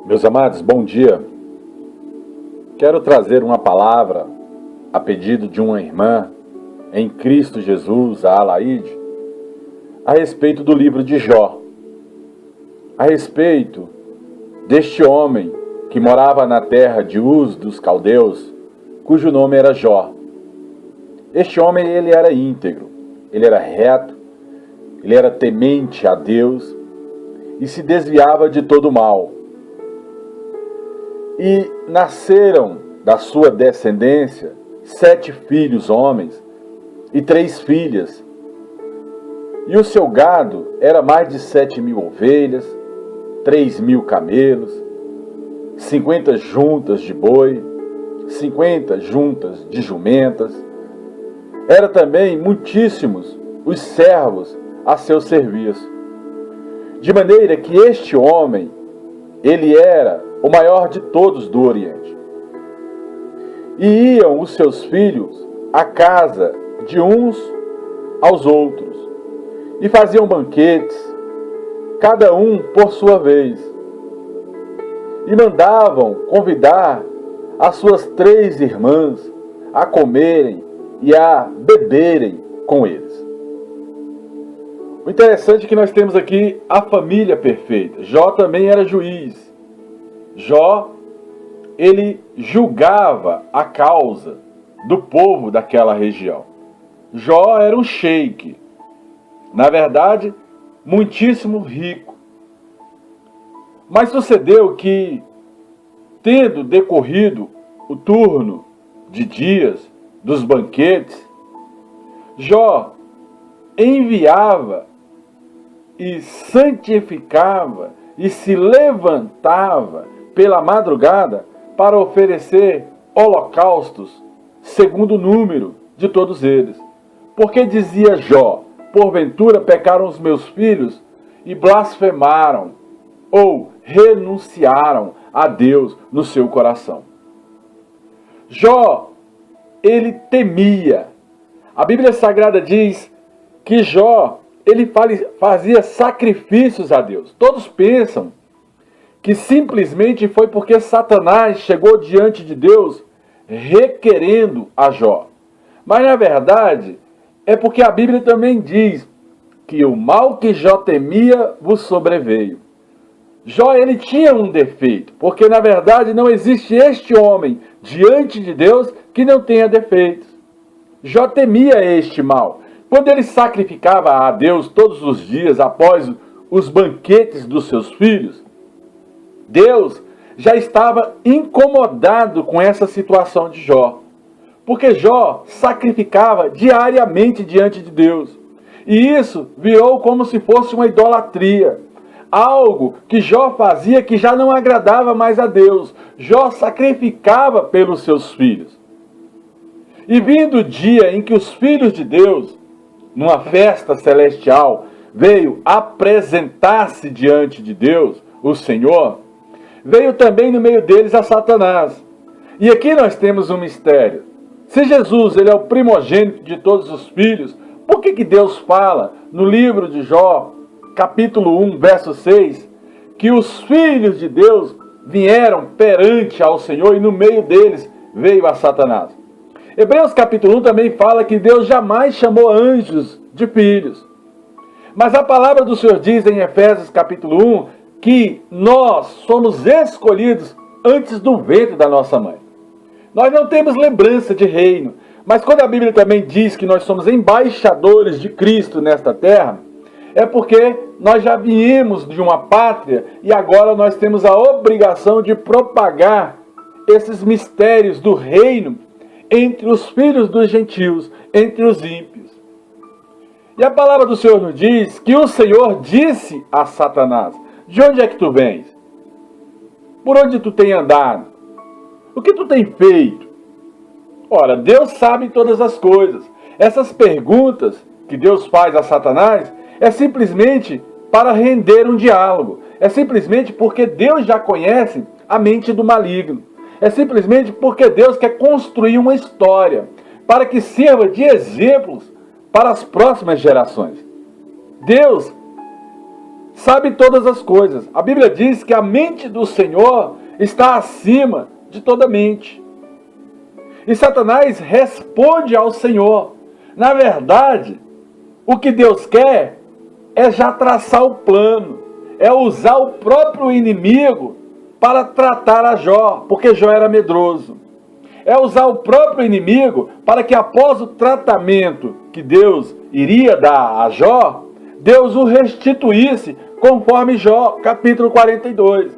Meus amados, bom dia. Quero trazer uma palavra a pedido de uma irmã em Cristo Jesus, a Alaide, a respeito do livro de Jó, a respeito deste homem que morava na terra de Uz dos caldeus, cujo nome era Jó. Este homem, ele era íntegro, ele era reto, ele era temente a Deus e se desviava de todo o mal. E nasceram da sua descendência 7 filhos homens e 3 filhas. E o seu gado era mais de 7.000 ovelhas, 3.000 camelos, 50 juntas de boi, 50 juntas de jumentas. Era também muitíssimos os servos a seu serviço. De maneira que este homem, ele era o maior de todos do Oriente. E iam os seus filhos à casa de uns aos outros, e faziam banquetes, cada um por sua vez, e mandavam convidar as suas 3 irmãs a comerem e a beberem com eles. O interessante é que nós temos aqui a família perfeita. Jó também era juiz. Jó, ele julgava a causa do povo daquela região. Jó era um sheik, na verdade, muitíssimo rico. Mas sucedeu que, tendo decorrido o turno de dias dos banquetes, Jó enviava e santificava e se levantava pela madrugada para oferecer holocaustos segundo o número de todos eles. Porque dizia Jó: porventura pecaram os meus filhos e blasfemaram ou renunciaram a Deus no seu coração. Jó, ele temia. A Bíblia Sagrada diz que Jó, ele fazia sacrifícios a Deus. Todos pensam que simplesmente foi porque Satanás chegou diante de Deus requerendo a Jó. Mas na verdade, é porque a Bíblia também diz que o mal que Jó temia vos sobreveio. Jó, ele tinha um defeito, porque na verdade não existe este homem diante de Deus que não tenha defeitos. Jó temia este mal. Quando ele sacrificava a Deus todos os dias após os banquetes dos seus filhos, Deus já estava incomodado com essa situação de Jó. Porque Jó sacrificava diariamente diante de Deus. E isso virou como se fosse uma idolatria. Algo que Jó fazia que já não agradava mais a Deus. Jó sacrificava pelos seus filhos. E vindo o dia em que os filhos de Deus, numa festa celestial, veio apresentar-se diante de Deus, o Senhor, veio também no meio deles a Satanás. E aqui nós temos um mistério. Se Jesus, ele é o primogênito de todos os filhos, por que Deus fala no livro de Jó, capítulo 1, verso 6, que os filhos de Deus vieram perante ao Senhor e no meio deles veio a Satanás? Hebreus capítulo 1 também fala que Deus jamais chamou anjos de filhos. Mas a palavra do Senhor diz em Efésios capítulo 1 que nós somos escolhidos antes do ventre da nossa mãe. Nós não temos lembrança de reino, mas quando a Bíblia também diz que nós somos embaixadores de Cristo nesta terra, é porque nós já viemos de uma pátria e agora nós temos a obrigação de propagar esses mistérios do reino entre os filhos dos gentios, entre os ímpios. E a palavra do Senhor nos diz que o Senhor disse a Satanás: de onde é que tu vens? Por onde tu tem andado? O que tu tem feito? Ora, Deus sabe todas as coisas. Essas perguntas que Deus faz a Satanás é simplesmente para render um diálogo. É simplesmente porque Deus já conhece a mente do maligno. É simplesmente porque Deus quer construir uma história para que sirva de exemplos para as próximas gerações. Deus sabe todas as coisas. A Bíblia diz que a mente do Senhor está acima de toda mente. E Satanás responde ao Senhor. Na verdade, o que Deus quer é já traçar o plano, é usar o próprio inimigo para tratar a Jó, porque Jó era medroso. É usar o próprio inimigo para que após o tratamento que Deus iria dar a Jó, Deus o restituísse conforme Jó, capítulo 42.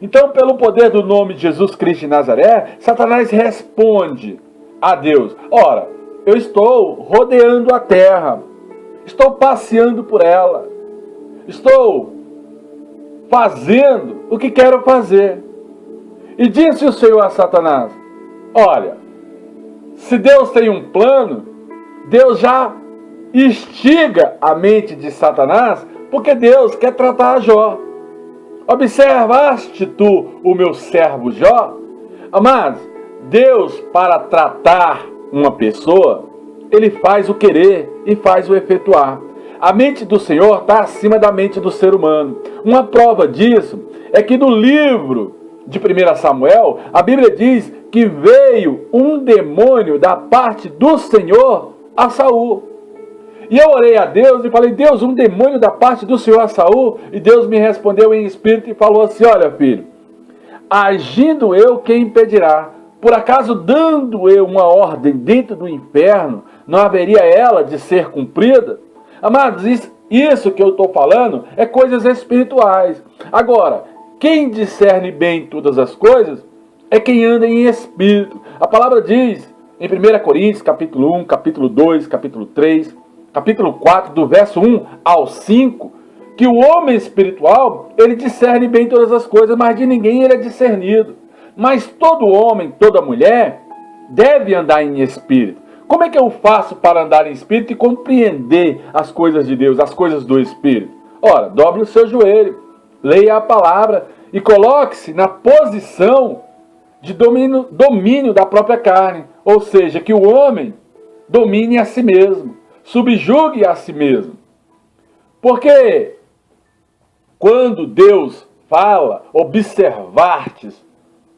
Então, pelo poder do nome de Jesus Cristo de Nazaré, Satanás responde a Deus: ora, eu estou rodeando a terra, estou passeando por ela, estou fazendo o que quero fazer. E disse o Senhor a Satanás: olha, se Deus tem um plano, Deus já instiga a mente de Satanás, porque Deus quer tratar a Jó. Observaste tu o meu servo Jó? Amados, Deus, para tratar uma pessoa, Ele faz o querer e faz o efetuar. A mente do Senhor está acima da mente do ser humano. Uma prova disso é que no livro de 1 Samuel, a Bíblia diz que veio um demônio da parte do Senhor a Saul. E eu orei a Deus e falei: Deus, um demônio da parte do Senhor a Saul? E Deus me respondeu em espírito e falou assim: olha, filho, agindo eu, quem impedirá? Por acaso, dando eu uma ordem dentro do inferno, não haveria ela de ser cumprida? Amados, isso que eu estou falando é coisas espirituais. Agora, quem discerne bem todas as coisas é quem anda em espírito. A palavra diz em 1 Coríntios, capítulo 1, capítulo 2, capítulo 3, capítulo 4, do verso 1 ao 5, que o homem espiritual, ele discerne bem todas as coisas, mas de ninguém ele é discernido. Mas todo homem, toda mulher, deve andar em espírito. Como é que eu faço para andar em espírito e compreender as coisas de Deus, as coisas do espírito? Ora, dobre o seu joelho, leia a palavra e coloque-se na posição de domínio da própria carne. Ou seja, que o homem domine a si mesmo, subjugue a si mesmo. Porque quando Deus fala: observastes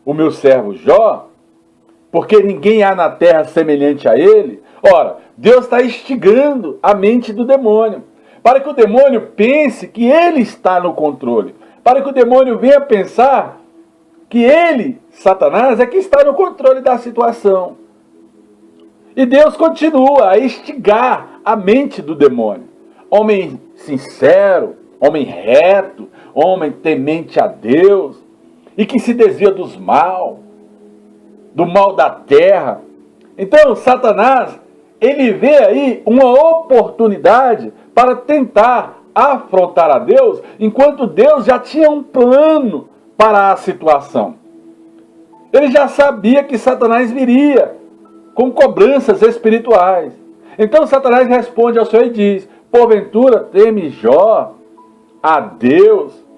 o meu servo Jó, porque ninguém há na terra semelhante a ele. Ora, Deus está instigando a mente do demônio, para que o demônio pense que ele está no controle, para que o demônio venha pensar que ele, Satanás, é que está no controle da situação. E Deus continua a instigar a mente do demônio. Homem sincero, homem reto, homem temente a Deus, e que se desvia do mal da terra. Então, Satanás, ele vê aí uma oportunidade para tentar afrontar a Deus, enquanto Deus já tinha um plano para a situação. Ele já sabia que Satanás viria com cobranças espirituais. Então Satanás responde ao Senhor e diz: porventura teme Jó a Deus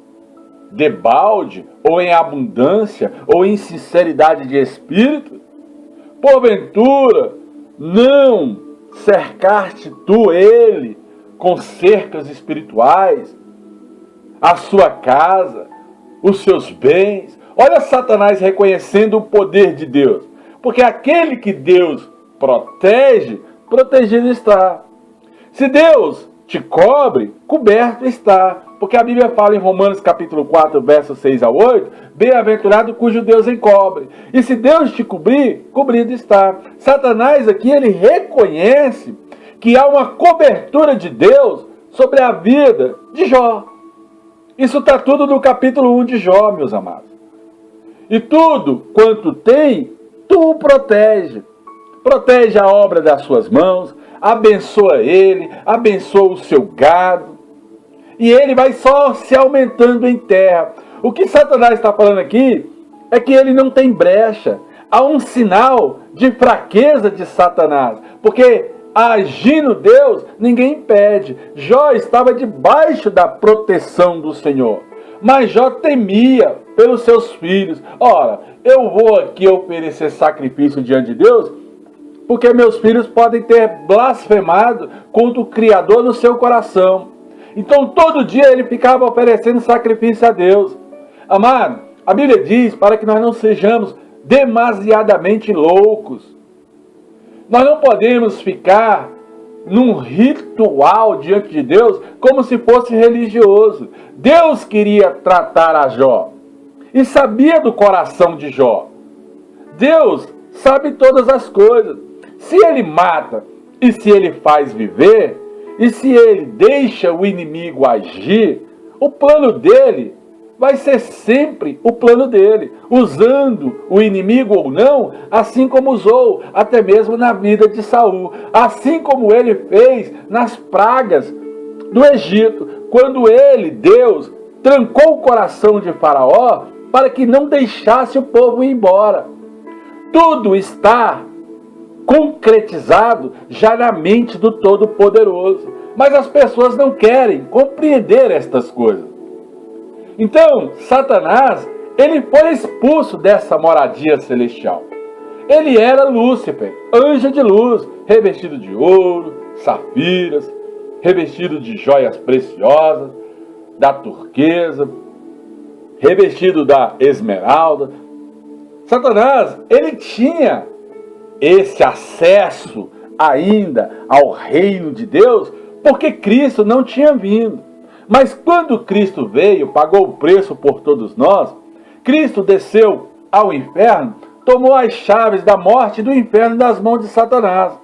debalde, ou em abundância, ou em sinceridade de espírito? Porventura não cercaste tu ele com cercas espirituais, a sua casa, os seus bens? Olha Satanás reconhecendo o poder de Deus, porque aquele que Deus protege, protegido está. Se Deus te cobre, coberto está. Porque a Bíblia fala em Romanos capítulo 4, versos 6 a 8, bem-aventurado cujo Deus encobre. E se Deus te cobrir, cobrido está. Satanás aqui, ele reconhece que há uma cobertura de Deus sobre a vida de Jó. Isso está tudo no capítulo 1 de Jó, meus amados. E tudo quanto tem, tu o protege. Protege a obra das suas mãos, abençoa ele, abençoa o seu gado. E ele vai só se aumentando em terra. O que Satanás está falando aqui é que ele não tem brecha. Há um sinal de fraqueza de Satanás. Porque agindo Deus, ninguém impede. Jó estava debaixo da proteção do Senhor. Mas Jó temia pelos seus filhos. Ora, eu vou aqui oferecer sacrifício diante de Deus, porque meus filhos podem ter blasfemado contra o Criador no seu coração. Então todo dia ele ficava oferecendo sacrifício a Deus. Amado, a Bíblia diz para que nós não sejamos demasiadamente loucos. Nós não podemos ficar num ritual diante de Deus como se fosse religioso. Deus queria tratar a Jó e sabia do coração de Jó. Deus sabe todas as coisas. Se ele mata e se ele faz viver, e se ele deixa o inimigo agir, o plano dele vai ser sempre o plano dele, usando o inimigo ou não, assim como usou até mesmo na vida de Saul, assim como ele fez nas pragas do Egito, quando ele, Deus, trancou o coração de Faraó para que não deixasse o povo ir embora. Tudo está concretizado já na mente do Todo-Poderoso, mas as pessoas não querem compreender estas coisas. Então, Satanás, ele foi expulso dessa moradia celestial. Ele era Lúcifer, anjo de luz, revestido de ouro, safiras, revestido de joias preciosas, da turquesa, revestido da esmeralda. Satanás, ele tinha esse acesso ainda ao reino de Deus, porque Cristo não tinha vindo. Mas quando Cristo veio, pagou o preço por todos nós, Cristo desceu ao inferno, tomou as chaves da morte e do inferno das mãos de Satanás.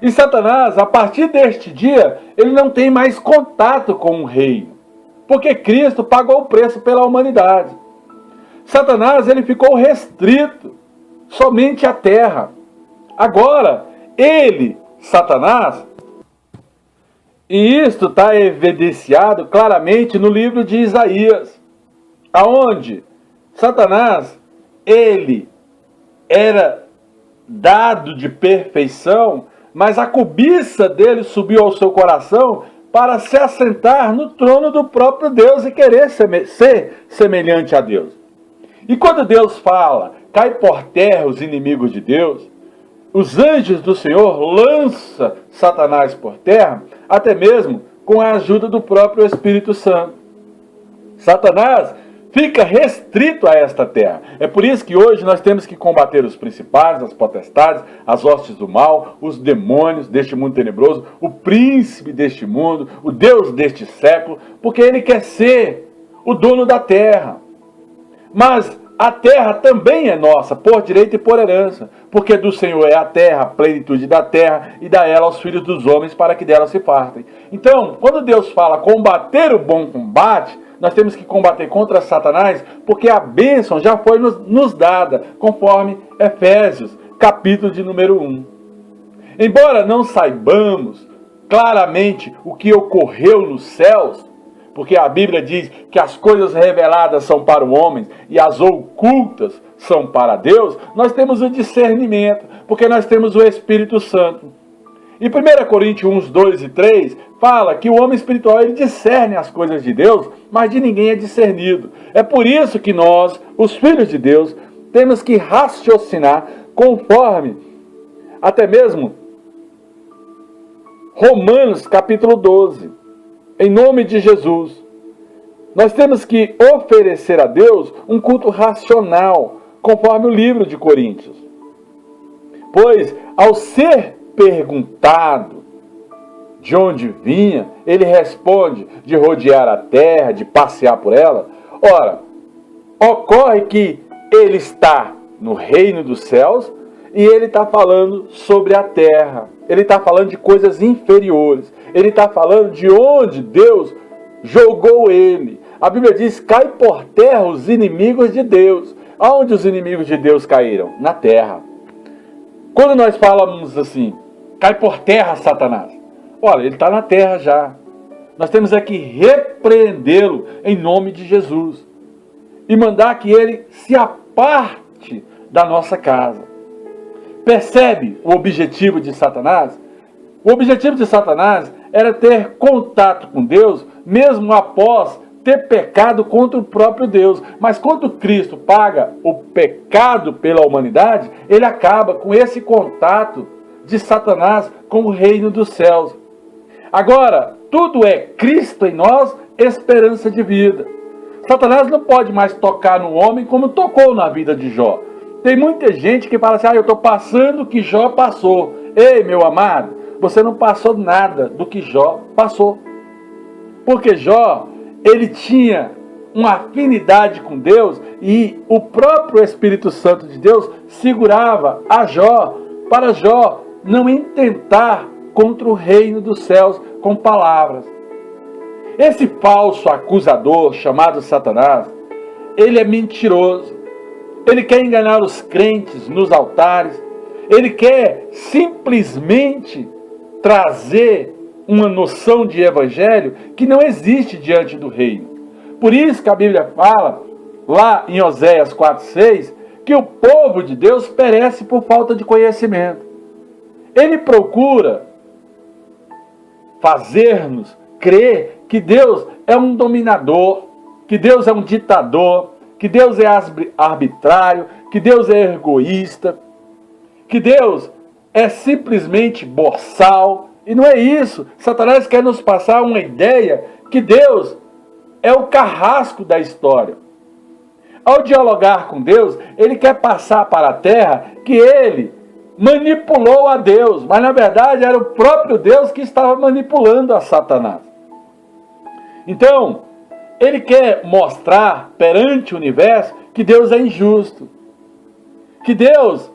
E Satanás, a partir deste dia, ele não tem mais contato com o reino, porque Cristo pagou o preço pela humanidade. Satanás, ele ficou restrito somente à terra. Agora, ele, Satanás, e isto está evidenciado claramente no livro de Isaías, aonde Satanás, ele era dado de perfeição, mas a cobiça dele subiu ao seu coração para se assentar no trono do próprio Deus e querer ser semelhante a Deus. E quando Deus fala, cai por terra os inimigos de Deus, os anjos do Senhor lançam Satanás por terra, até mesmo com a ajuda do próprio Espírito Santo. Satanás fica restrito a esta terra. É por isso que hoje nós temos que combater os principados, as potestades, as hostes do mal, os demônios deste mundo tenebroso, o príncipe deste mundo, o Deus deste século, porque ele quer ser o dono da terra. Mas a terra também é nossa, por direito e por herança, porque do Senhor é a terra, a plenitude da terra, e dá ela aos filhos dos homens para que dela se fartem. Então, quando Deus fala combater o bom combate, nós temos que combater contra Satanás, porque a bênção já foi nos dada, conforme Efésios, capítulo de número 1. Embora não saibamos claramente o que ocorreu nos céus, porque a Bíblia diz que as coisas reveladas são para o homem e as ocultas são para Deus, nós temos o discernimento, porque nós temos o Espírito Santo. E 1 Coríntios 1, 2 e 3 fala que o homem espiritual ele discerne as coisas de Deus, mas de ninguém é discernido. É por isso que nós, os filhos de Deus, temos que raciocinar conforme até mesmo Romanos capítulo 12. Em nome de Jesus, nós temos que oferecer a Deus um culto racional, conforme o livro de Coríntios. Pois, ao ser perguntado de onde vinha, ele responde de rodear a terra, de passear por ela. Ora, ocorre que ele está no reino dos céus e ele está falando sobre a terra. Ele está falando de coisas inferiores. Ele está falando de onde Deus jogou ele. A Bíblia diz, cai por terra os inimigos de Deus. Aonde os inimigos de Deus caíram? Na terra. Quando nós falamos assim, cai por terra Satanás. Olha, ele está na terra já. Nós temos aqui repreendê-lo em nome de Jesus. E mandar que ele se aparte da nossa casa. Percebe o objetivo de Satanás? O objetivo de Satanás era ter contato com Deus, mesmo após ter pecado contra o próprio Deus. Mas quando Cristo paga o pecado pela humanidade, ele acaba com esse contato de Satanás com o reino dos céus. Agora, tudo é Cristo em nós, esperança de vida. Satanás não pode mais tocar no homem como tocou na vida de Jó. Tem muita gente que fala assim, eu estou passando o que Jó passou. Ei, meu amado, você não passou nada do que Jó passou. Porque Jó, ele tinha uma afinidade com Deus e o próprio Espírito Santo de Deus segurava a Jó, para Jó não intentar contra o reino dos céus com palavras. Esse falso acusador chamado Satanás, ele é mentiroso. Ele quer enganar os crentes nos altares. Ele quer simplesmente trazer uma noção de evangelho que não existe diante do reino. Por isso que a Bíblia fala, lá em Oséias 4,6, que o povo de Deus perece por falta de conhecimento. Ele procura fazer-nos crer que Deus é um dominador, que Deus é um ditador, que Deus é arbitrário, que Deus é egoísta, que Deus é simplesmente boçal. E não é isso. Satanás quer nos passar uma ideia que Deus é o carrasco da história. Ao dialogar com Deus, ele quer passar para a terra que ele manipulou a Deus, mas na verdade era o próprio Deus que estava manipulando a Satanás. Então, ele quer mostrar perante o universo que Deus é injusto, que Deus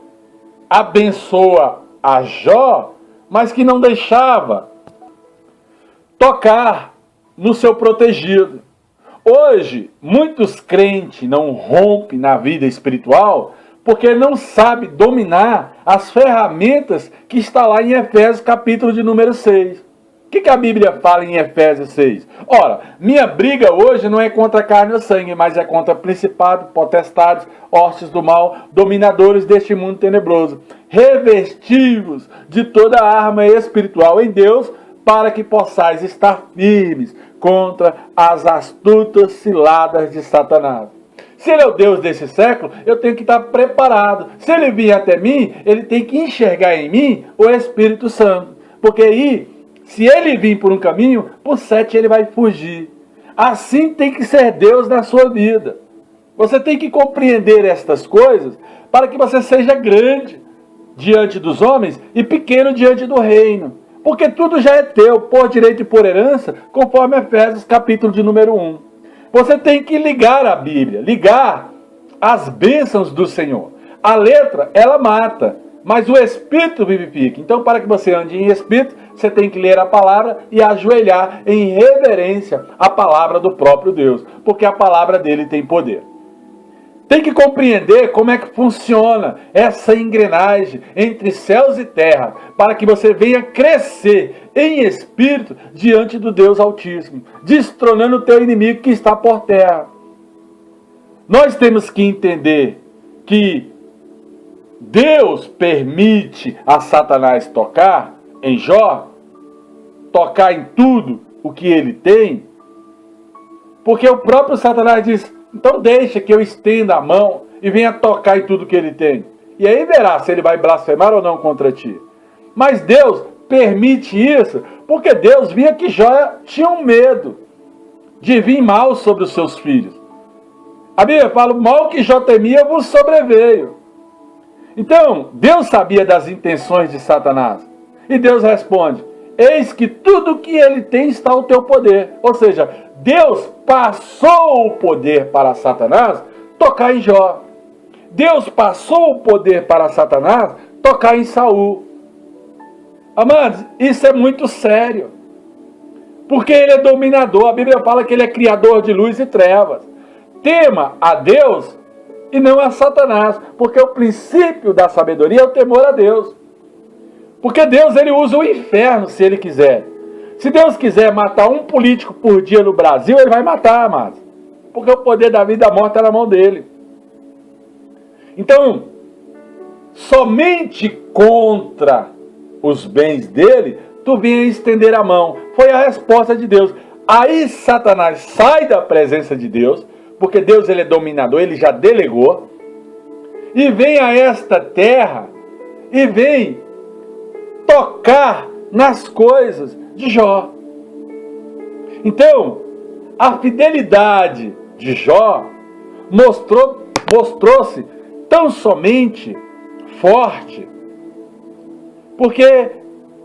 abençoa a Jó, mas que não deixava tocar no seu protegido. Hoje, muitos crentes não rompem na vida espiritual porque não sabem dominar as ferramentas que está lá em Efésios capítulo de número 6. O que a Bíblia fala em Efésios 6? Ora, minha briga hoje não é contra carne ou sangue, mas é contra principados, potestades, hostes do mal, dominadores deste mundo tenebroso, revestivos de toda a arma espiritual em Deus, para que possais estar firmes contra as astutas ciladas de Satanás. Se ele é o Deus desse século, eu tenho que estar preparado. Se ele vir até mim, ele tem que enxergar em mim o Espírito Santo. Porque aí, se ele vir por um caminho, por 7 ele vai fugir. Assim tem que ser Deus na sua vida. Você tem que compreender estas coisas para que você seja grande diante dos homens e pequeno diante do reino. Porque tudo já é teu, por direito e por herança, conforme Efésios capítulo de número 1. Você tem que ligar a Bíblia, ligar as bênçãos do Senhor. A letra, ela mata, mas o Espírito vivifica. Então, para que você ande em Espírito, você tem que ler a palavra e ajoelhar em reverência à palavra do próprio Deus, porque a palavra dele tem poder. Tem que compreender como é que funciona essa engrenagem entre céus e terra, para que você venha crescer em espírito diante do Deus Altíssimo, destronando o teu inimigo que está por terra. Nós temos que entender que Deus permite a Satanás tocar em Jó, tocar em tudo o que ele tem, porque o próprio Satanás diz: então deixa que eu estenda a mão e venha tocar em tudo que ele tem. E aí verá se ele vai blasfemar ou não contra ti. Mas Deus permite isso porque Deus via que Jó tinha um medo de vir mal sobre os seus filhos. A Bíblia fala: o mal que Jó temia vos sobreveio. Então, Deus sabia das intenções de Satanás. E Deus responde: eis que tudo que ele tem está ao teu poder. Ou seja, Deus passou o poder para Satanás tocar em Jó. Deus passou o poder para Satanás tocar em Saul. Amados, isso é muito sério. Porque ele é dominador. A Bíblia fala que ele é criador de luz e trevas. Tema a Deus e não a Satanás. Porque o princípio da sabedoria é o temor a Deus. Porque Deus, ele usa o inferno se ele quiser. Se Deus quiser matar um político por dia no Brasil, ele vai matar, amados. Porque o poder da vida e da morte está na mão dele. Então, somente contra os bens dele, tu vinha estender a mão. Foi a resposta de Deus. Aí Satanás sai da presença de Deus, porque Deus, ele é dominador, ele já delegou, e vem a esta terra, e vem tocar nas coisas de Jó. Então, a fidelidade de Jó mostrou-se tão somente forte, porque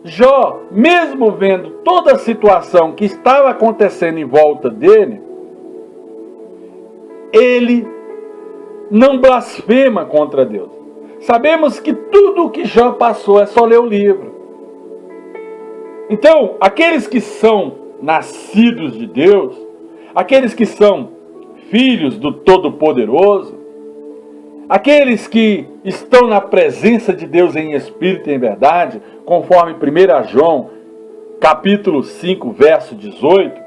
Jó, mesmo vendo toda a situação que estava acontecendo em volta dele, ele não blasfema contra Deus. Sabemos que tudo o que Jó passou é só ler o livro. Então, aqueles que são nascidos de Deus, aqueles que são filhos do Todo-Poderoso, aqueles que estão na presença de Deus em espírito e em verdade, conforme 1 João, capítulo 5, verso 18,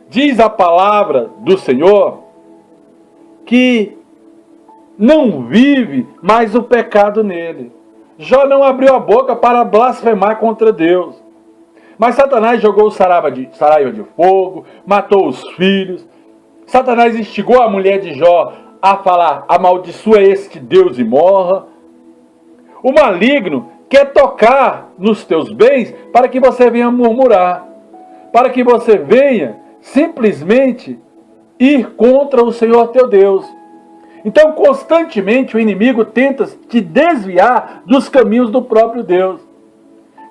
diz a palavra do Senhor que não vive mais o pecado nele. Jó não abriu a boca para blasfemar contra Deus. Mas Satanás jogou o saraiva de fogo, matou os filhos. Satanás instigou a mulher de Jó a falar: amaldiçoa este Deus e morra. O maligno quer tocar nos teus bens para que você venha murmurar, para que você venha simplesmente ir contra o Senhor teu Deus. Então, constantemente o inimigo tenta te desviar dos caminhos do próprio Deus,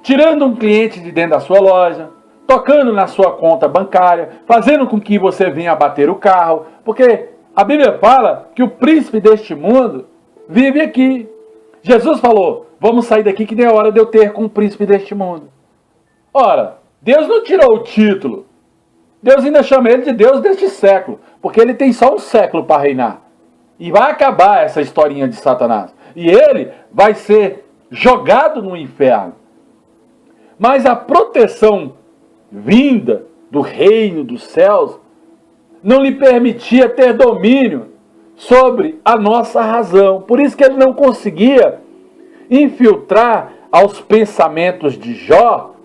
tirando um cliente de dentro da sua loja, tocando na sua conta bancária, fazendo com que você venha abater o carro, porque a Bíblia fala que o príncipe deste mundo vive aqui. Jesus falou: vamos sair daqui que nem é hora de eu ter com o príncipe deste mundo. Ora, Deus não tirou o título. Deus ainda chama ele de Deus deste século, porque ele tem só um século para reinar. E vai acabar essa historinha de Satanás. E ele vai ser jogado no inferno. Mas a proteção vinda do reino dos céus não lhe permitia ter domínio sobre a nossa razão. Por isso que ele não conseguia infiltrar aos pensamentos de Jó,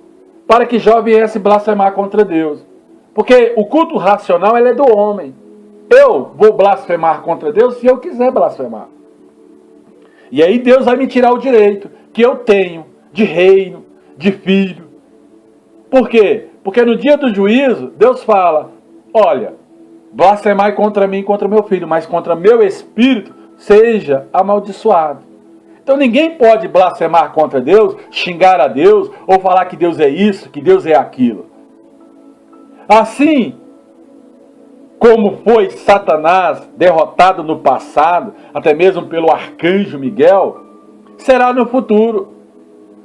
para que Jó viesse blasfemar contra Deus. Porque o culto racional ele é do homem. Eu vou blasfemar contra Deus se eu quiser blasfemar. E aí Deus vai me tirar o direito que eu tenho de reino, de filho. Por quê? Porque no dia do juízo, Deus fala: olha, blasfemai contra mim e contra meu filho, mas contra meu espírito seja amaldiçoado. Então ninguém pode blasfemar contra Deus, xingar a Deus, ou falar que Deus é isso, que Deus é aquilo. Assim como foi Satanás derrotado no passado, até mesmo pelo arcanjo Miguel, será no futuro.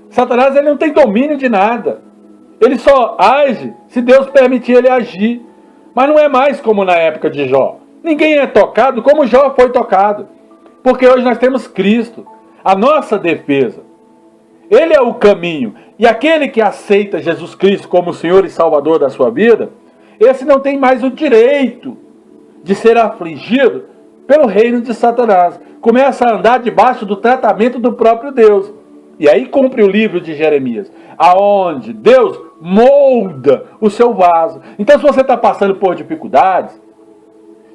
Satanás ele não tem domínio de nada. Ele só age se Deus permitir ele agir. Mas não é mais como na época de Jó. Ninguém é tocado como Jó foi tocado. Porque hoje nós temos Cristo, a nossa defesa. Ele é o caminho. E aquele que aceita Jesus Cristo como Senhor e Salvador da sua vida, esse não tem mais o direito de ser afligido pelo reino de Satanás. Começa a andar debaixo do tratamento do próprio Deus. E aí cumpre o livro de Jeremias, aonde Deus molda o seu vaso. Então, se você está passando por dificuldades,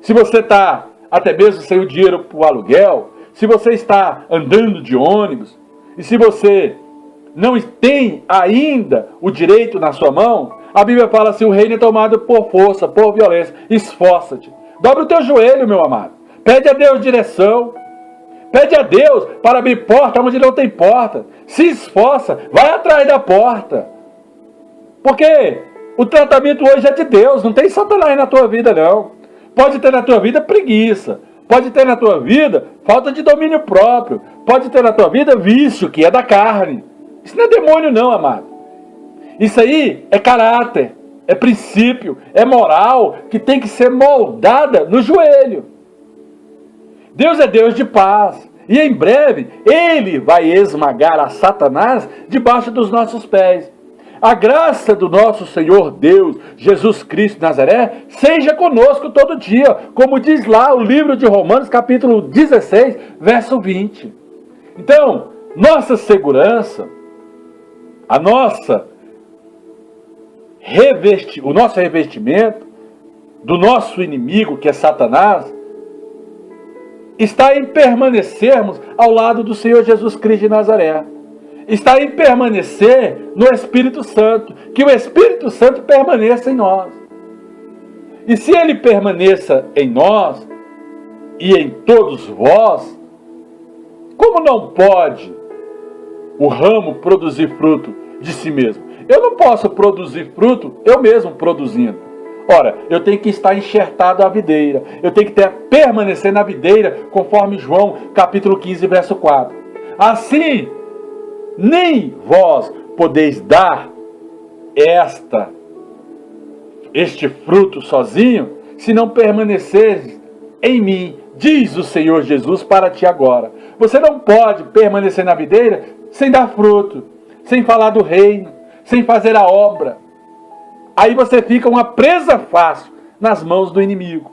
se você está até mesmo sem o dinheiro para o aluguel, se você está andando de ônibus, e se você não tem ainda o direito na sua mão, a Bíblia fala assim: o reino é tomado por força, por violência. Esforça-te. Dobra o teu joelho, meu amado. Pede a Deus direção. Pede a Deus para abrir porta onde não tem porta. Se esforça, vai atrás da porta. Porque o tratamento hoje é de Deus, não tem Satanás na tua vida não. Pode ter na tua vida preguiça, pode ter na tua vida falta de domínio próprio, pode ter na tua vida vício, que é da carne. Isso não é demônio não, amado. Isso aí é caráter, é princípio, é moral, que tem que ser moldada no joelho. Deus é Deus de paz. E em breve, Ele vai esmagar a Satanás debaixo dos nossos pés. A graça do nosso Senhor Deus, Jesus Cristo de Nazaré, seja conosco todo dia. Como diz lá o livro de Romanos, capítulo 16, verso 20. Então, nossa segurança, o nosso revestimento do nosso inimigo, que é Satanás, está em permanecermos ao lado do Senhor Jesus Cristo de Nazaré. Está em permanecer no Espírito Santo. Que o Espírito Santo permaneça em nós. E se ele permaneça em nós e em todos vós, como não pode o ramo produzir fruto de si mesmo? Eu não posso produzir fruto eu mesmo produzindo. Ora, eu tenho que estar enxertado à videira. Eu tenho que permanecer na videira, conforme João capítulo 15, verso 4. Assim, nem vós podeis dar este fruto sozinho, se não permaneceres em mim, diz o Senhor Jesus para ti agora. Você não pode permanecer na videira sem dar fruto, sem falar do reino, sem fazer a obra. Aí você fica uma presa fácil nas mãos do inimigo.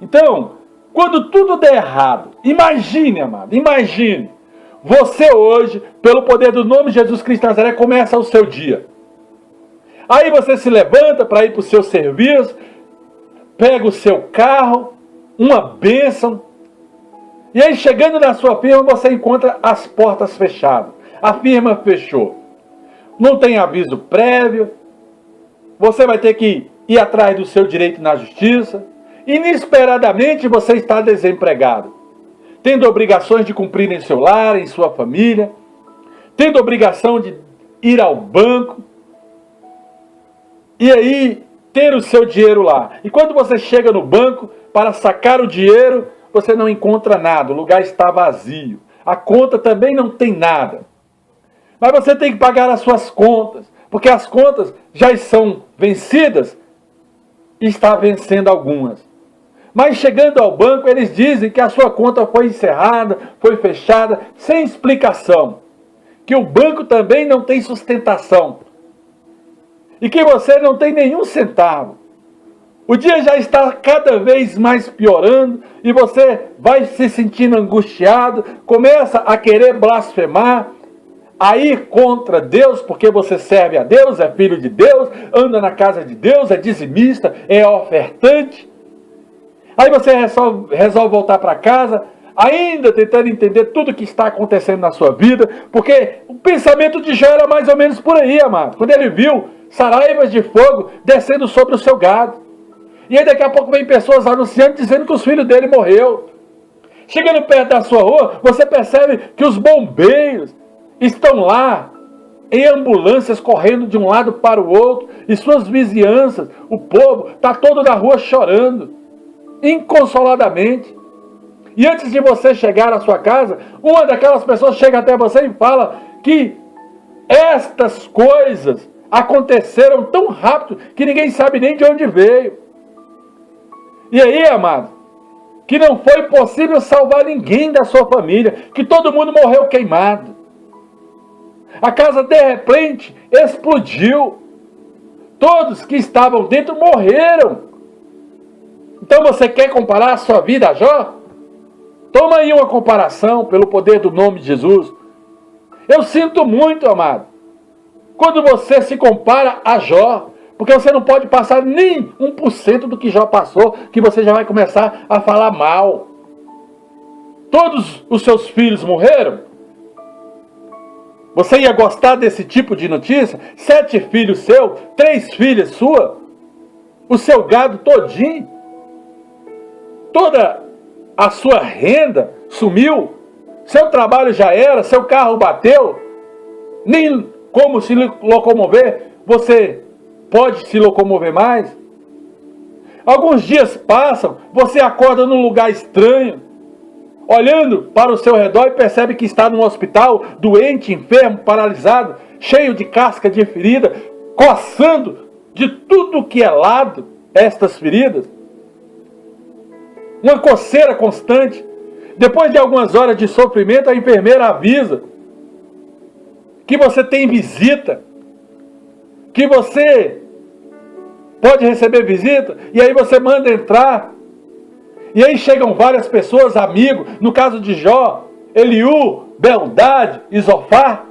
Então, quando tudo der errado, imagine, amado, imagine, você hoje, pelo poder do nome de Jesus Cristo de Nazaré, começa o seu dia. Aí você se levanta para ir para o seu serviço, pega o seu carro, uma bênção, e aí chegando na sua firma você encontra as portas fechadas. A firma fechou. Não tem aviso prévio, você vai ter que ir atrás do seu direito na justiça. Inesperadamente você está desempregado, tendo obrigações de cumprir em seu lar, em sua família, tendo obrigação de ir ao banco, e aí ter o seu dinheiro lá. E quando você chega no banco para sacar o dinheiro, você não encontra nada, o lugar está vazio. A conta também não tem nada. Mas você tem que pagar as suas contas, porque as contas já são vencidas e está vencendo algumas. Mas chegando ao banco, eles dizem que a sua conta foi encerrada, foi fechada, sem explicação. Que o banco também não tem sustentação. E que você não tem nenhum centavo. O dia já está cada vez mais piorando e você vai se sentindo angustiado, começa a querer blasfemar, a ir contra Deus, porque você serve a Deus, é filho de Deus, anda na casa de Deus, é dizimista, é ofertante. Aí você resolve voltar para casa, ainda tentando entender tudo o que está acontecendo na sua vida, porque o pensamento de Jó era mais ou menos por aí, amado. Quando ele viu saraivas de fogo descendo sobre o seu gado. E aí daqui a pouco vem pessoas anunciando, dizendo que os filhos dele morreu. Chegando perto da sua rua, você percebe que os bombeiros estão lá, em ambulâncias, correndo de um lado para o outro, e suas vizinhanças, o povo, está todo na rua chorando, inconsoladamente. E antes de você chegar à sua casa, uma daquelas pessoas chega até você e fala que estas coisas aconteceram tão rápido que ninguém sabe nem de onde veio. E aí, amado, que não foi possível salvar ninguém da sua família, que todo mundo morreu queimado. A casa de repente explodiu. Todos que estavam dentro morreram. Então você quer comparar a sua vida a Jó? Toma aí uma comparação pelo poder do nome de Jesus. Eu sinto muito, amado, quando você se compara a Jó, porque você não pode passar nem 1% do que Jó passou, que você já vai começar a falar mal. Todos os seus filhos morreram? Você ia gostar desse tipo de notícia? 7 filhos seus, 3 filhas suas, o seu gado todinho, toda a sua renda sumiu, seu trabalho já era, seu carro bateu, nem como se locomover, você pode se locomover mais. Alguns dias passam, você acorda num lugar estranho, olhando para o seu redor e percebe que está num hospital, doente, enfermo, paralisado, cheio de casca de ferida, coçando de tudo que é lado estas feridas. Uma coceira constante. Depois de algumas horas de sofrimento, a enfermeira avisa que você tem visita, que você pode receber visita, e aí você manda entrar. E aí chegam várias pessoas, amigos, no caso de Jó, Eliú, Beldade, Isofar,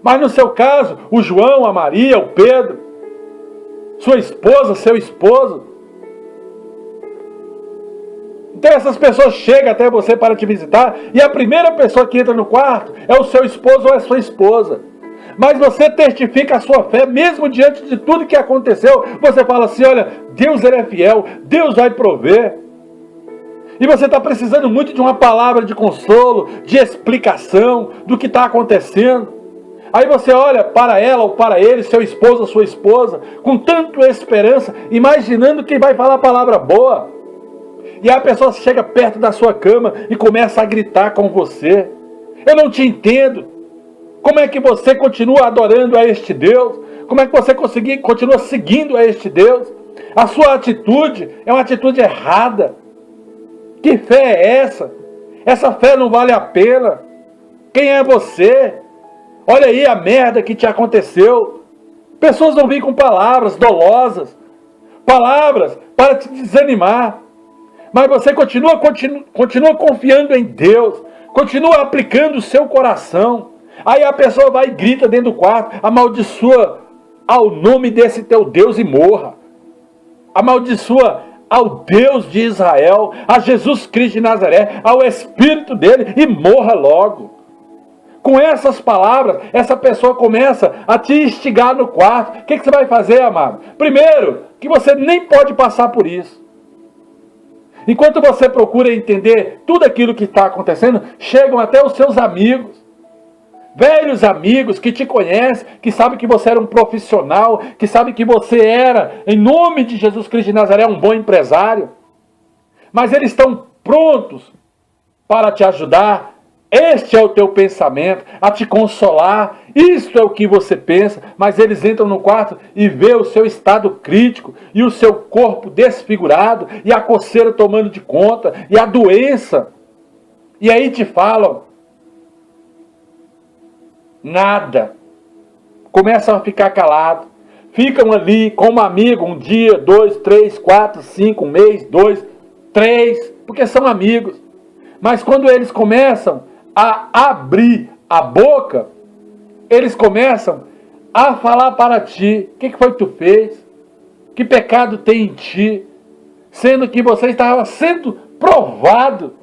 mas no seu caso, o João, a Maria, o Pedro, sua esposa, seu esposo. Então essas pessoas chegam até você para te visitar, e a primeira pessoa que entra no quarto é o seu esposo ou a sua esposa. Mas você testifica a sua fé, mesmo diante de tudo que aconteceu. Você fala assim, olha, Deus ele é fiel, Deus vai prover. E você está precisando muito de uma palavra de consolo, de explicação do que está acontecendo. Aí você olha para ela ou para ele, seu esposo ou sua esposa, com tanta esperança, imaginando que vai falar a palavra boa. E a pessoa chega perto da sua cama e começa a gritar com você. Eu não te entendo. Como é que você continua adorando a este Deus? Como é que você continua seguindo a este Deus? A sua atitude é uma atitude errada. Que fé é essa? Essa fé não vale a pena. Quem é você? Olha aí a merda que te aconteceu. Pessoas vão vir com palavras dolosas, palavras para te desanimar. Mas você continua confiando em Deus, continua aplicando o seu coração. Aí a pessoa vai e grita dentro do quarto, amaldiçoa ao nome desse teu Deus e morra. Amaldiçoa ao Deus de Israel, a Jesus Cristo de Nazaré, ao Espírito dele e morra logo. Com essas palavras, essa pessoa começa a te instigar no quarto. O que você vai fazer, amado? Primeiro, que você nem pode passar por isso. Enquanto você procura entender tudo aquilo que está acontecendo, chegam até os seus amigos. Velhos amigos que te conhecem, que sabem que você era um profissional, que sabem que você era, em nome de Jesus Cristo de Nazaré, um bom empresário. Mas eles estão prontos para te ajudar. Este é o teu pensamento, a te consolar. Isto é o que você pensa, mas eles entram no quarto e vê o seu estado crítico, e o seu corpo desfigurado, e a coceira tomando de conta, e a doença. E aí te falam nada. Começam a ficar calados. Ficam ali como amigo, um dia, 2, 3, 4, 5, um mês, 2, 3, porque são amigos. Mas quando eles começam a abrir a boca, eles começam a falar para ti, o que foi que tu fez? Que pecado tem em ti? Sendo que você estava sendo provado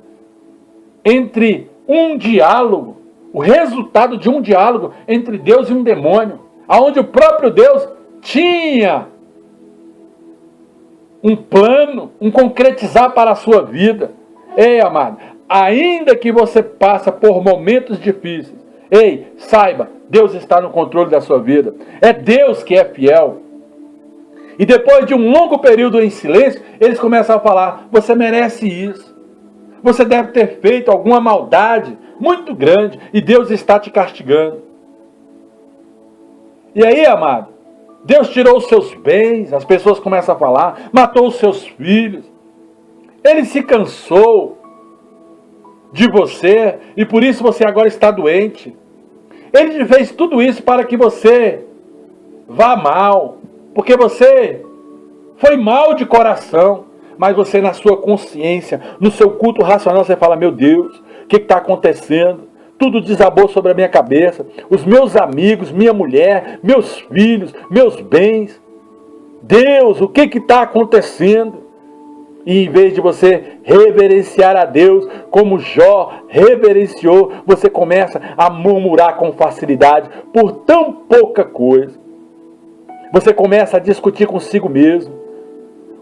entre um diálogo, o resultado de um diálogo entre Deus e um demônio, onde o próprio Deus tinha um plano, um concretizar para a sua vida. Ei, amado, ainda que você passe por momentos difíceis, ei, saiba, Deus está no controle da sua vida. É Deus que é fiel. E depois de um longo período em silêncio, eles começam a falar, você merece isso. Você deve ter feito alguma maldade muito grande e Deus está te castigando. E aí, amado, Deus tirou os seus bens, as pessoas começam a falar, matou os seus filhos. Ele se cansou de você e por isso você agora está doente. Ele fez tudo isso para que você vá mal, porque você foi mal de coração, mas você na sua consciência, no seu culto racional, você fala, meu Deus, o que está acontecendo? Tudo desabou sobre a minha cabeça, os meus amigos, minha mulher, meus filhos, meus bens. Deus, o que está acontecendo? E em vez de você reverenciar a Deus, como Jó reverenciou, você começa a murmurar com facilidade por tão pouca coisa. Você começa a discutir consigo mesmo.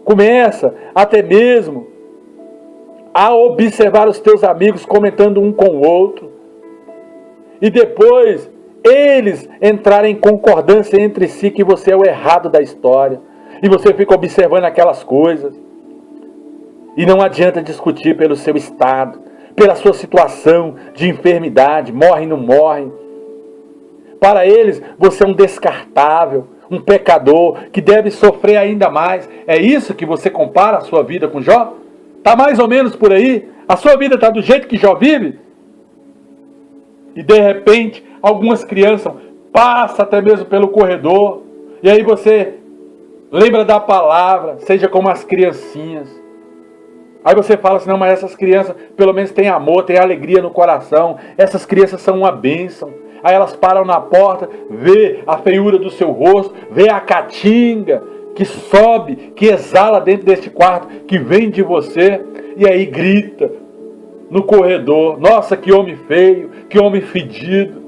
Começa até mesmo a observar os teus amigos comentando um com o outro. E depois eles entrarem em concordância entre si que você é o errado da história. E você fica observando aquelas coisas. E não adianta discutir pelo seu estado, pela sua situação de enfermidade, morre ou não morre. Para eles, você é um descartável, um pecador, que deve sofrer ainda mais. É isso que você compara a sua vida com Jó? Está mais ou menos por aí? A sua vida está do jeito que Jó vive? E de repente, algumas crianças passam até mesmo pelo corredor, e aí você lembra da palavra, seja como as criancinhas. Aí você fala assim, não, mas essas crianças pelo menos têm amor, têm alegria no coração. Essas crianças são uma bênção. Aí elas param na porta, vê a feiura do seu rosto, vê a caatinga que sobe, que exala dentro deste quarto, que vem de você. E aí grita no corredor, nossa, que homem feio, que homem fedido.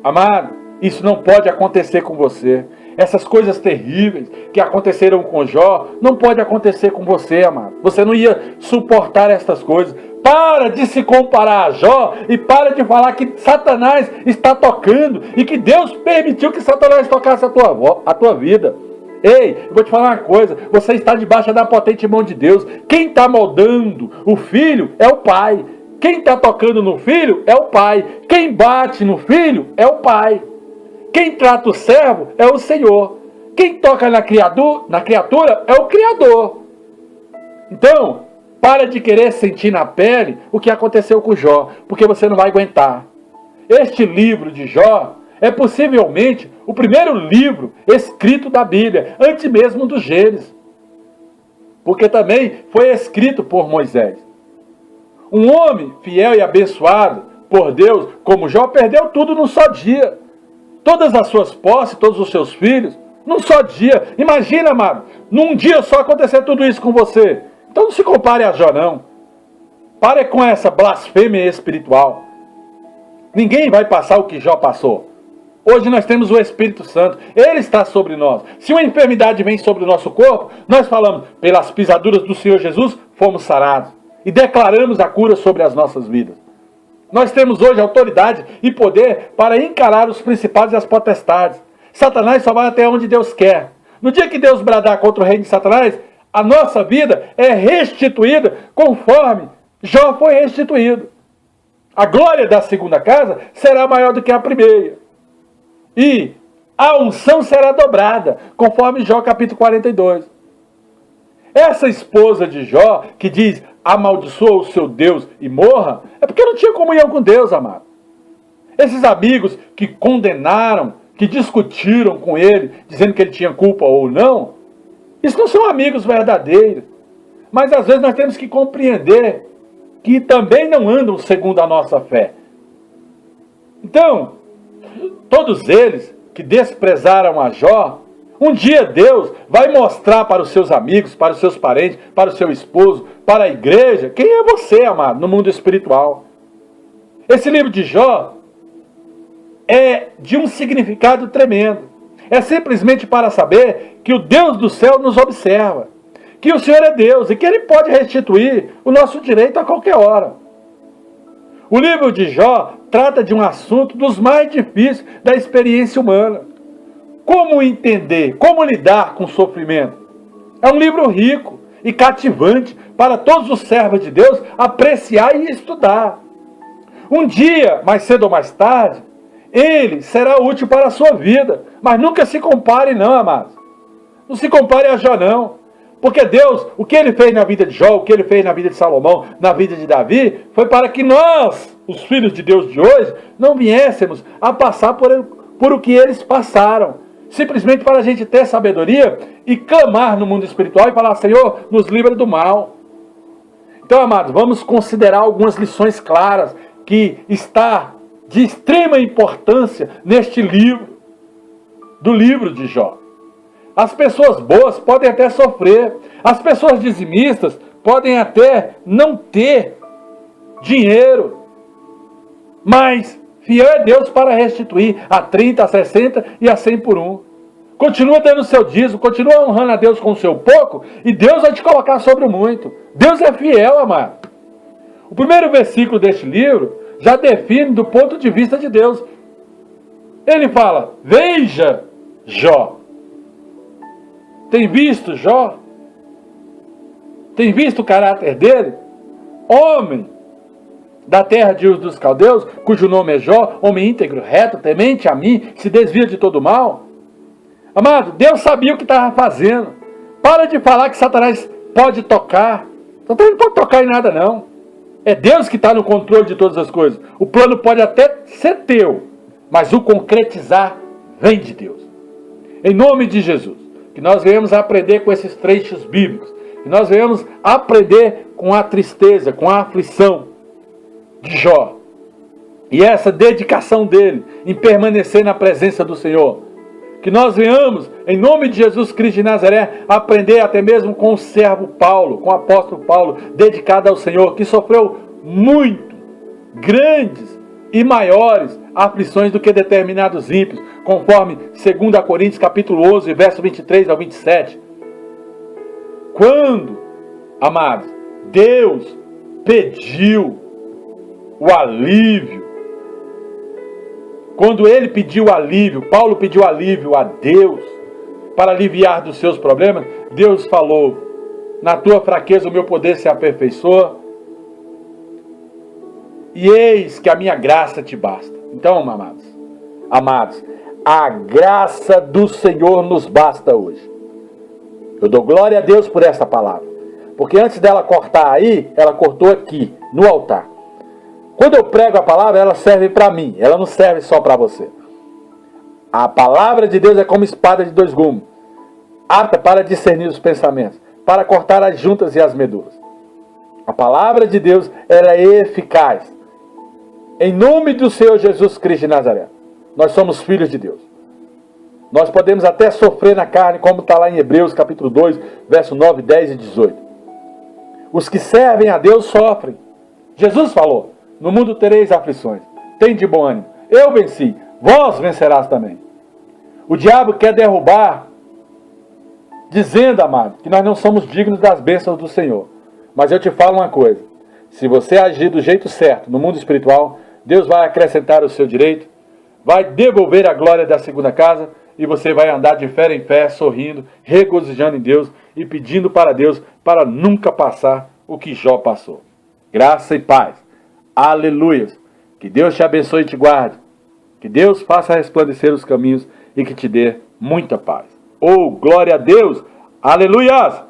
Amado, isso não pode acontecer com você. Essas coisas terríveis que aconteceram com Jó, não pode acontecer com você, amado. Você não ia suportar essas coisas. Para de se comparar a Jó e para de falar que Satanás está tocando e que Deus permitiu que Satanás tocasse a tua vida. Ei, eu vou te falar uma coisa, você está debaixo da potente mão de Deus. Quem está moldando o filho é o pai. Quem está tocando no filho é o pai. Quem bate no filho é o pai. Quem trata o servo é o Senhor. Quem toca na criatura é o Criador. Então, para de querer sentir na pele o que aconteceu com Jó, porque você não vai aguentar. Este livro de Jó é possivelmente o primeiro livro escrito da Bíblia, antes mesmo do Gênesis. Porque também foi escrito por Moisés. Um homem fiel e abençoado por Deus, como Jó, perdeu tudo num só dia. Todas as suas posses, todos os seus filhos, num só dia. Imagina, amado, num dia só acontecer tudo isso com você. Então não se compare a Jó, não. Pare com essa blasfêmia espiritual. Ninguém vai passar o que Jó passou. Hoje nós temos o Espírito Santo. Ele está sobre nós. Se uma enfermidade vem sobre o nosso corpo, nós falamos, pelas pisaduras do Senhor Jesus, fomos sarados. E declaramos a cura sobre as nossas vidas. Nós temos hoje autoridade e poder para encarar os principados e as potestades. Satanás só vai até onde Deus quer. No dia que Deus bradar contra o reino de Satanás, a nossa vida é restituída conforme Jó foi restituído. A glória da segunda casa será maior do que a primeira. E a unção será dobrada, conforme Jó capítulo 42. Essa esposa de Jó, que diz, amaldiçoa o seu Deus e morra, é porque não tinha comunhão com Deus, amado. Esses amigos que condenaram, que discutiram com ele, dizendo que ele tinha culpa ou não, isso não são amigos verdadeiros. Mas às vezes nós temos que compreender que também não andam segundo a nossa fé. Então, todos eles que desprezaram a Jó, um dia Deus vai mostrar para os seus amigos, para os seus parentes, para o seu esposo, para a igreja, quem é você, amado, no mundo espiritual. Esse livro de Jó é de um significado tremendo. É simplesmente para saber que o Deus do céu nos observa, que o Senhor é Deus e que Ele pode restituir o nosso direito a qualquer hora. O livro de Jó trata de um assunto dos mais difíceis da experiência humana. Como entender, como lidar com o sofrimento? É um livro rico e cativante para todos os servos de Deus apreciar e estudar. Um dia, mais cedo ou mais tarde, ele será útil para a sua vida. Mas nunca se compare não, amados. Não se compare a Jó não. Porque Deus, o que Ele fez na vida de Jó, o que Ele fez na vida de Salomão, na vida de Davi, foi para que nós, os filhos de Deus de hoje, não viéssemos a passar por o que eles passaram. Simplesmente para a gente ter sabedoria e clamar no mundo espiritual e falar, Senhor, nos livra do mal. Então, amados, vamos considerar algumas lições claras que está de extrema importância neste livro, do livro de Jó. As pessoas boas podem até sofrer, as pessoas dizimistas podem até não ter dinheiro, mas fiel é Deus para restituir a 30, a 60 e a 100 por um. Continua dando o seu dízimo, continua honrando a Deus com o seu pouco, e Deus vai te colocar sobre o muito. Deus é fiel, amado. O primeiro versículo deste livro já define do ponto de vista de Deus. Ele fala, veja Jó. Tem visto Jó? Tem visto o caráter dele? Homem da terra de Ur dos Caldeus, cujo nome é Jó, homem íntegro, reto, temente a mim, se desvia de todo mal. Amado, Deus sabia o que estava fazendo. Para de falar que Satanás pode tocar. Satanás não pode tocar em nada, não. É Deus que está no controle de todas as coisas. O plano pode até ser teu, mas o concretizar vem de Deus. Em nome de Jesus, que nós venhamos aprender com esses trechos bíblicos, que nós venhamos aprender com a tristeza, com a aflição de Jó, e essa dedicação dele em permanecer na presença do Senhor. Que nós venhamos, em nome de Jesus Cristo de Nazaré, aprender até mesmo com o servo Paulo, com o apóstolo Paulo, dedicado ao Senhor, que sofreu muito, grandes e maiores aflições do que determinados ímpios, conforme 2 Coríntios capítulo 11, verso 23 ao 27. Quando, amados, Deus pediu o alívio, quando ele pediu alívio, Paulo pediu alívio a Deus para aliviar dos seus problemas, Deus falou: na tua fraqueza o meu poder se aperfeiçoa, e eis que a minha graça te basta. Então, amados, a graça do Senhor nos basta hoje. Eu dou glória a Deus por esta palavra, porque antes dela cortar aí, ela cortou aqui, no altar. Quando eu prego a palavra, ela serve para mim, ela não serve só para você. A palavra de Deus é como espada de dois gumes, apta para discernir os pensamentos, para cortar as juntas e as medulas. A palavra de Deus, ela é eficaz. Em nome do Senhor Jesus Cristo de Nazaré, nós somos filhos de Deus. Nós podemos até sofrer na carne, como está lá em Hebreus capítulo 2, verso 9, 10 e 18. Os que servem a Deus sofrem. Jesus falou: no mundo tereis aflições, tem de bom ânimo, eu venci, vós vencerás também. O diabo quer derrubar, dizendo, amado, que nós não somos dignos das bênçãos do Senhor. Mas eu te falo uma coisa: se você agir do jeito certo no mundo espiritual, Deus vai acrescentar o seu direito, vai devolver a glória da segunda casa, e você vai andar de fé em fé, sorrindo, regozijando em Deus e pedindo para Deus para nunca passar o que Jó passou. Graça e paz. Aleluias. Que Deus te abençoe e te guarde. Que Deus faça resplandecer os caminhos e que te dê muita paz. Oh, glória a Deus. Aleluias.